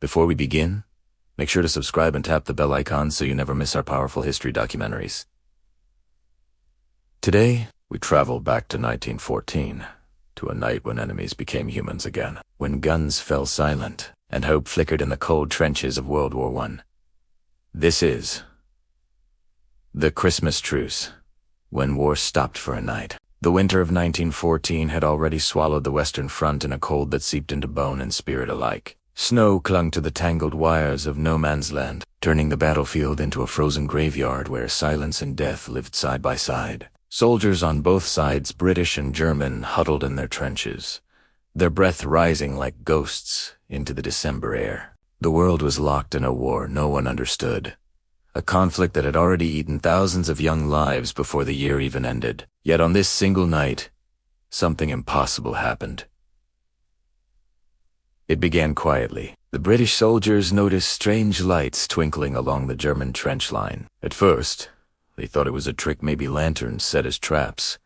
Before we begin, make sure to subscribe and tap the bell icon so you never miss our powerful history documentaries. Today, we travel back to 1914, to a night when enemies became humans again, when guns fell silent and hope flickered in the cold trenches of World War I. This is the Christmas Truce, when war stopped for a night. The winter of 1914 had already swallowed the Western Front in a cold that seeped into bone and spirit alike. Snow clung to the tangled wires of no man's land, turning the battlefield into a frozen graveyard where silence and death lived side by side. Soldiers on both sides, British and German, huddled in their trenches, their breath rising like ghosts into the December air. The world was locked in a war no one understood, a conflict that had already eaten thousands of young lives before the year even ended. Yet on this single night, something impossible happened. It began quietly. The British soldiers noticed strange lights twinkling along the German trench line. At first, they thought it was a trick, maybe lanterns set as traps,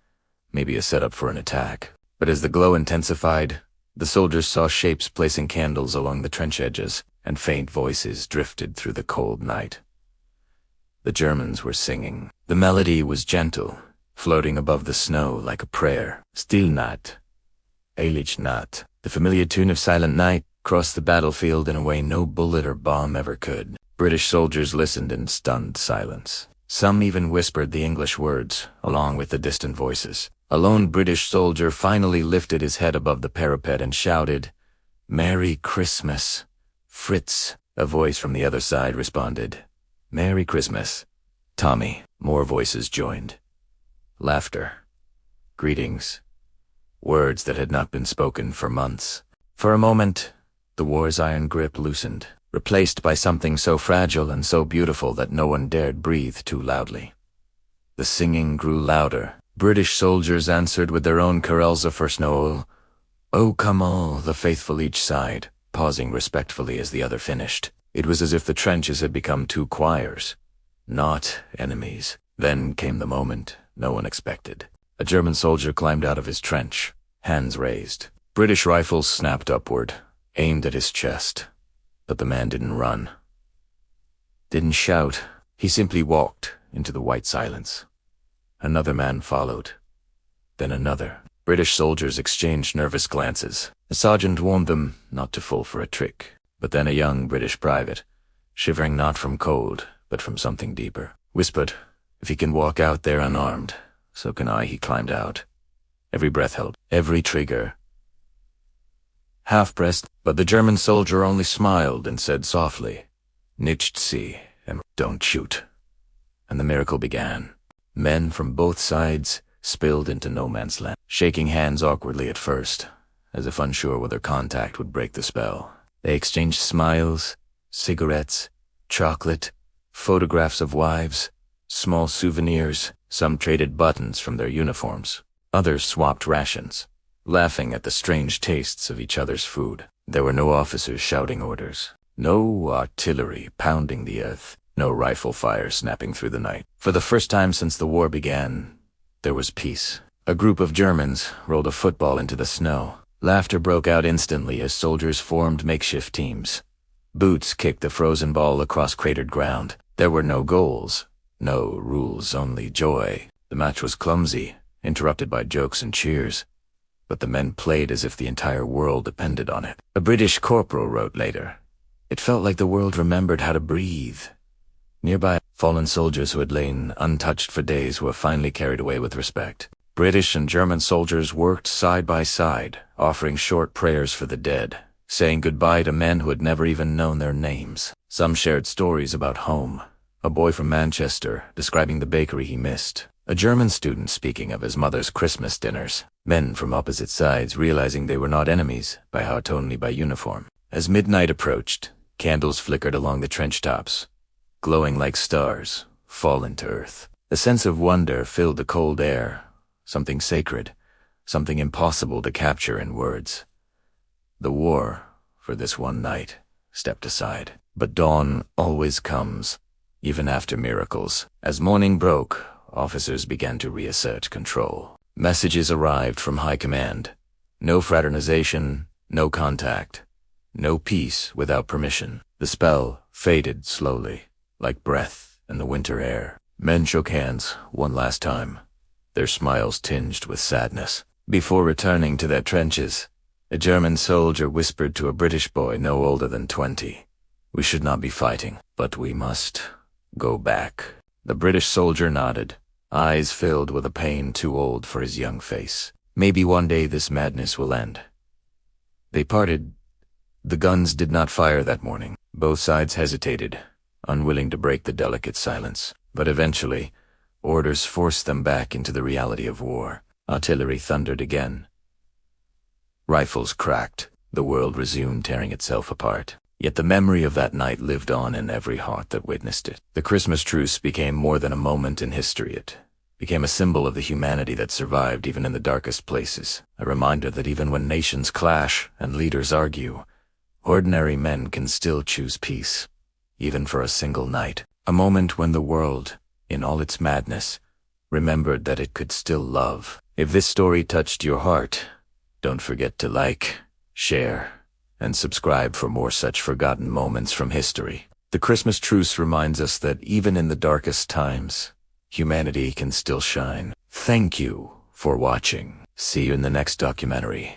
maybe a setup for an attack. But as the glow intensified, the soldiers saw shapes placing candles along the trench edges, and faint voices drifted through the cold night. The Germans were singing. The melody was gentle, floating above the snow like a prayer. Still Nacht, Eilige Nacht. The familiar tune of Silent Night crossed the battlefield in a way no bullet or bomb ever could. British soldiers listened in stunned silence. Some even whispered the English words, along with the distant voices. A lone British soldier finally lifted his head above the parapet and shouted, "Merry Christmas, Fritz." A voice from the other side responded, "Merry Christmas, Tommy." More voices joined. Laughter. Greetings. Words that had not been spoken for months. For a moment, the war's iron grip loosened, replaced by something so fragile and so beautiful that no one dared breathe too loudly. The singing grew louder. British soldiers answered with their own carols of First Noel. "O come all, the faithful," each side, pausing respectfully as the other finished. It was as if the trenches had become two choirs, not enemies. Then came the moment no one expected. A German soldier climbed out of his trench, hands raised. British rifles snapped upward, aimed at his chest. But the man didn't run, didn't shout. He simply walked into the white silence. Another man followed, then another. British soldiers exchanged nervous glances. A sergeant warned them not to fall for a trick. But then a young British private, shivering not from cold, but from something deeper, whispered, "If he can walk out there unarmed, so can I." He climbed out. Every breath held, every trigger half-pressed, but the German soldier only smiled and said softly, "Nicht sie, and don't shoot." And the miracle began. Men from both sides spilled into no man's land, shaking hands awkwardly at first, as if unsure whether contact would break the spell. They exchanged smiles, cigarettes, chocolate, photographs of wives, small souvenirs. Some traded buttons from their uniforms. Others swapped rations, laughing at the strange tastes of each other's food. There were no officers shouting orders, no artillery pounding the earth, no rifle fire snapping through the night. For the first time since the war began, there was peace. A group of Germans rolled a football into the snow. Laughter broke out instantly as soldiers formed makeshift teams. Boots kicked the frozen ball across cratered ground. There were no goals, no rules, only joy. The match was clumsy, interrupted by jokes and cheers, but the men played as if the entire world depended on it. A British corporal wrote later, "It felt like the world remembered how to breathe." Nearby, fallen soldiers who had lain untouched for days were finally carried away with respect. British and German soldiers worked side by side, offering short prayers for the dead, saying goodbye to men who had never even known their names. Some shared stories about home. A boy from Manchester describing the bakery he missed. A German student speaking of his mother's Christmas dinners. Men from opposite sides realizing they were not enemies by heart, only by uniform. As midnight approached, candles flickered along the trench tops, glowing like stars, fallen to earth. A sense of wonder filled the cold air, something sacred, something impossible to capture in words. The war, for this one night, stepped aside. But dawn always comes, even after miracles. As morning broke, officers began to reassert control. Messages arrived from high command. No fraternization, no contact. No peace without permission. The spell faded slowly, like breath in the winter air. Men shook hands one last time, their smiles tinged with sadness. Before returning to their trenches, a German soldier whispered to a British boy no older than 20, "We should not be fighting, but we must go back." The British soldier nodded, eyes filled with a pain too old for his young face. Maybe one day this madness will end. They parted. The guns did not fire that morning. Both sides hesitated, unwilling to break the delicate silence. But eventually, orders forced them back into the reality of war. Artillery thundered again. Rifles cracked. The world resumed tearing itself apart. Yet the memory of that night lived on in every heart that witnessed it. The Christmas Truce became more than a moment in history. It became a symbol of the humanity that survived even in the darkest places. A reminder that even when nations clash and leaders argue, ordinary men can still choose peace, even for a single night. A moment when the world, in all its madness, remembered that it could still love. If this story touched your heart, don't forget to like, share, and subscribe for more such forgotten moments from history. The Christmas Truce reminds us that even in the darkest times, humanity can still shine. Thank you for watching. See you in the next documentary.